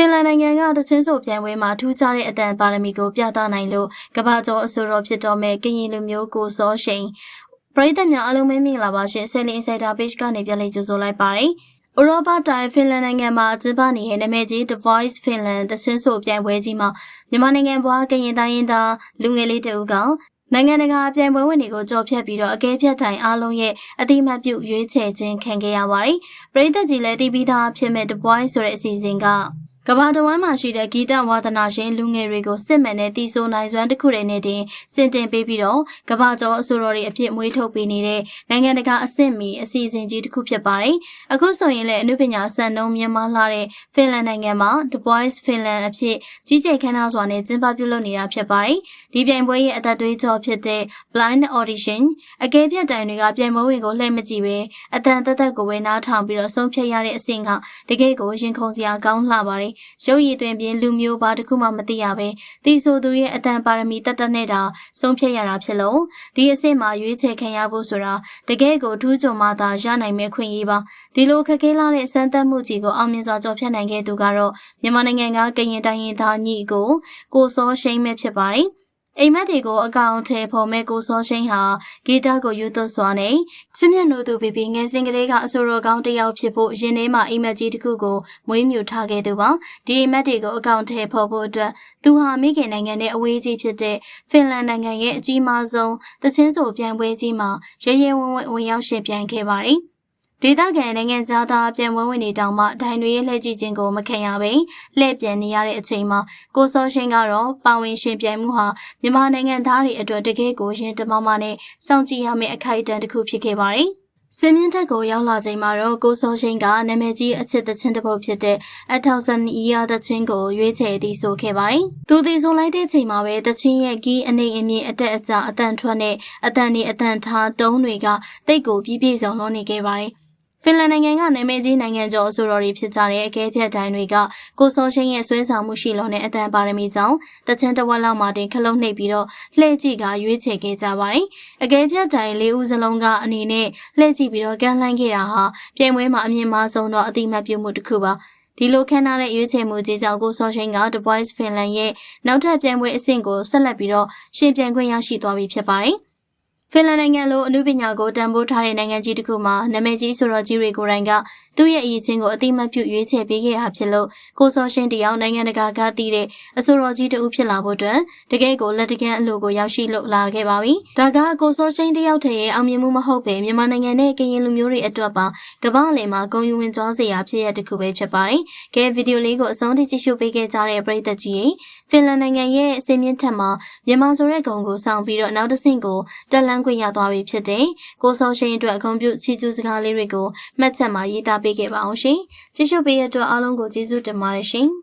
Finland နိုင်ငံကသချင်းဆိုပြိုင်ပွဲမှာထူးခြားတဲ့အတန်ပါရမီကိုပြသနိုင်လို့ကမ္ဘာကျော်အဆိုတော်ဖြစ်တော်မဲ့ကရင်လူမျိုးကိုစောရှိန်ပရိသတ်များအားလုံးပဲမင်္ဂလာပါရှင်Selling Insider Page ကနေပြန်လည်ကြိုဆိုလိုက်ပါတယ်။ဥရောပတိုင်း Finland နိုင်ငံမှာကျင်းပနေတဲ့နာမည်ကြီး The Voice Finland သချင်းဆိုပြိုင်ပွဲကြီးမှာမြန်မာနိုင်ငံဘွားကရင်တိုင်းရင်းသားလူငယ်လေးတဦးကနိုင်ငံတကာပြိုင်ပွဲဝင်တွေကိုကြော်ဖြတ်ပြီးတော့အကဲဖြတ်တိုင်အားလုံးရဲ့အတိမတ်ပြုရွေးချယ်ခြင်းခံခဲ့ရပါတယ်။ပရိသတ်ကြီးလည်းတည်ပြီးသားဖြစ်မဲ့ The Voice ဆိုတဲ့အစီအစဉ်ကကမ္ဘာတဝန်းမှာရှိတဲ့ဂီတဝါသနာရှင်လူငယ်တွေကိုစစ်မှန်တဲ့တီဆိုနိုင်စွမ်းတစ်ခုတည်းနဲ့တင်စင်တင်ပေးပြီးတော့ကမ္ဘာကျော်အဆိုတော်တွေအဖြစ်မွေးထုတ်ပေးနေတဲ့နိုင်ငံတကာအဆင့်မီအစီအစဉ်ကြီးတစ်ခုဖြစ်ပါတယ်။အခုဆိုရင်လည်းအနုပညာစံနှုန်းမြင့်မားလာတဲ့ဖင်လန်နိုင်ငံမှာ The Voice Finland အဖြစ်ကြီးကျယ်ခမ်းနားစွာနဲ့ကျင်းပပြုလုပ်နေတာဖြစ်ပါတယ်။ဒီပြိုင်ပွဲရဲ့အသက်သွေးကြောဖြစ်တဲ့ Blind Audition အကဲဖြတ်တိုင်တွေကပြိုင်ပွဲဝင်ကိုလှည့်မကြည့်ပဲအတန်သက်ကိုပဲနားထောင်ပြီးတော့ဆုံးဖြတ်ရတဲ့အဆင့်ကတကယ့်ကိုရင်ခုန်စရာကောင်းလှပါတယ်။ရုပ်ရည်သွင်းပြင်လူမျိုးဘာတစ်ခုမှမသိရပဲတီဆိုသူရဲ့အတန်ပါရမီတတ်နဲ့တာဆုံးဖြတ်ရတာဖြစ်လို့ဒီအစ်စ်မှာရွေးချယ်ခံရဖို့ဆိုတာတကယ်ကိုထူးချွန်မှသာရနိုင်မဲ့ခွင့်ရေးပါဒီလိုခက်ခဲလာတဲ့စမ်းသပ်မှုကြီးကိုအောင်မြင်စွာကျော်ဖြတ်နိုင်ခဲ့သူကတော့မြန်မာနိုင်ငံကကရင်တိုင်းရင်းသားညီကိုစောရှိန်မဲ့ဖြစ်ပါတယ်အိမ်မက်တွေကိုအကောင်ထဲပေါ်မဲ့ကိုစောရှိန်ဟာဂီတကိုယူသွစွာနဲ့စစ်မျက်နှာသူပြငယ်စဉ်ကလေးကအဆိုတော်ကောင်းတစ်ယောက်ဖြစ်ဖို့ရင်ထဲမှာအိမ်မက်ကြီးတစ်ခုကိုမွေးမြူထားခဲ့သူပါဒီအိမ်မက်တွေကိုအကောင်ထဲပေါ်ဖို့အတွက်သူဟာမိခင်နိုင်ငံနဲ့အဝေးကြီးဖြစ်တဲ့ဖင်လန်နိုင်ငံရဲ့အကြီးမားဆုံးသချင်းဆိုပြိုင်ပွဲကြီးမှာရဲရဲဝံ့ဝံ့ဝင်ရောက်ရှင်ပြိုင်ခဲ့ပါတယ်ဒေသခံနိုင်ငံသားပြန်ပွဲဝင်နေတောင်မှဒိုင်တွေရဲ့လှည့်ကြည့်ခြင်းကိုမခံရဘဲလှည့်ပြန်နေရတဲ့အချိန်မှာကိုစောရှိန်ကတော့ပါဝင်ရှင်ပြိုင်မှုဟာမြန်မာနိုင်ငံသားတွေအတွက်တကယ်ကိုရင်တမမနဲ့စောင့်ကြည့်ရမယ့်အခိုက်အတန့်တစ်ခုဖြစ်ခဲ့ပါတယ်။စင်မြင့်ထက်ကိုရောက်လာချိန်မှာတော့ကိုစောရှိန်ကနာမည်ကြီးအချစ်သချင်းတစ်ပုဒ်ဖြစ်တဲ့အထောက်ဆန်ဤရသချင်းကိုရွေးချယ်သည်ဆိုခဲ့ပါတယ်။သူသည်ဆိုလိုက်တဲ့ချိန်မှာပဲသချင်းရဲ့ဂီးအနေအမြင့်အတက်အကျအတန်ထွက်နဲ့အတန်နေအတန်ထားတုံးတွေကတိတ်ကိုပြည့်ပြည့်စုံလုံးနေခဲ့ပါတယ်။ဖင်လန်နိုင်ငံကနာမည်ကြီးနိုင်ငံကျော်အဆိုတော်တွေဖြစ်ကြတဲ့အကဲဖြတ်တိုင်းတွေကကိုစောရှိန်ရဲ့ဆွဲဆောင်မှုရှိလုံးနဲ့အတန်ပါရမီကြောင့်တချင်တဝက်လောက်မှတင်ခလုံးနှိပ်ပြီးတော့လှည့်ကြည့်ကရွေးချယ်ခဲ့ကြပါတယ်။အကဲဖြတ်တိုင်း၄ဦးစလုံးကအနေနဲ့လှည့်ကြည့်ပြီးတော့ကန်လှမ်းခဲ့တာဟာပြိုင်ပွဲမှာအမြင့်မားဆုံးတော့အတိမတ်ပြုမှုတစ်ခုပါ။ဒီလိုခန့်ထားတဲ့ရွေးချယ်မှုကြီးကြောင့်ကိုစောရှိန်က The Voice Finland ရဲ့နောက်ထပ်ပြိုင်ပွဲအဆင့်ကိုဆက်လက်ပြီးတော့ရှင်ပြိုင်ခွင့်ရရှိသွားပြီဖြစ်ပါတယ်။ဖင်လန်နိုင်ငံလိုအနုပညာကိုတန်ဖိုးထားတဲ့နိုင်ငံကြီးတစ်ခုမှာနာမည်ကြီးဆိုတော်ကြီးတွေကိုယ်တိုင်ကသူ့ရဲ့အရေးချင်းကိုအတိမတ်ပြုရွေးချယ်ပေးခဲ့တာဖြစ်လို့ကိုစောရှိန်တယောက်နိုင်ငံတကာကသိတဲ့အဆိုတော်ကြီးတဦးဖြစ်လာဖို့အတွက်တကယ်ကိုလက်တကမ်းအလိုကိုရောက်ရှိလို့လာခဲ့ပါပြီ။ဒါကကိုစောရှိန်တယောက်တည်းရဲ့အောင်မြင်မှုမဟုတ်ပဲမြန်မာနိုင်ငံနဲ့ကရင်လူမျိုးတွေအတွက်ပါကမ္ဘာအလယ်မှာဂုဏ်ယူဝင်ကြွားစရာဖြစ်ရတဲ့တစ်ခုပဲဖြစ်ပါတယ်။ကဲဗီဒီယိုလေးကိုအဆုံးထိကြည့်ရှုပေးခဲ့ကြတဲ့ပရိသတ်ကြီးဖင်လန်နိုင်ငံရဲ့အစင်းမြင့်ထက်မှာမြန်မာဆိုတဲ့ဂုဏ်ကိုဆောင်ပြီးတော့နောက်တစ်ဆင့်ကိုတက်လန်းခွင့်ရသွားပြီဖြစ်တဲ့ကိုစောရှိန်အတွက်ဂုဏ်ပြုချီးကျူးစကားလေးတွေကိုမှတ်ချက်မှာရေးသားပေးခဲ့ပါအောင်ရှင်။ကြည့်ရှုပေးတဲ့အတွက်အားလုံးကိုကျေးဇူးတင်ပါတယ်ရှင်။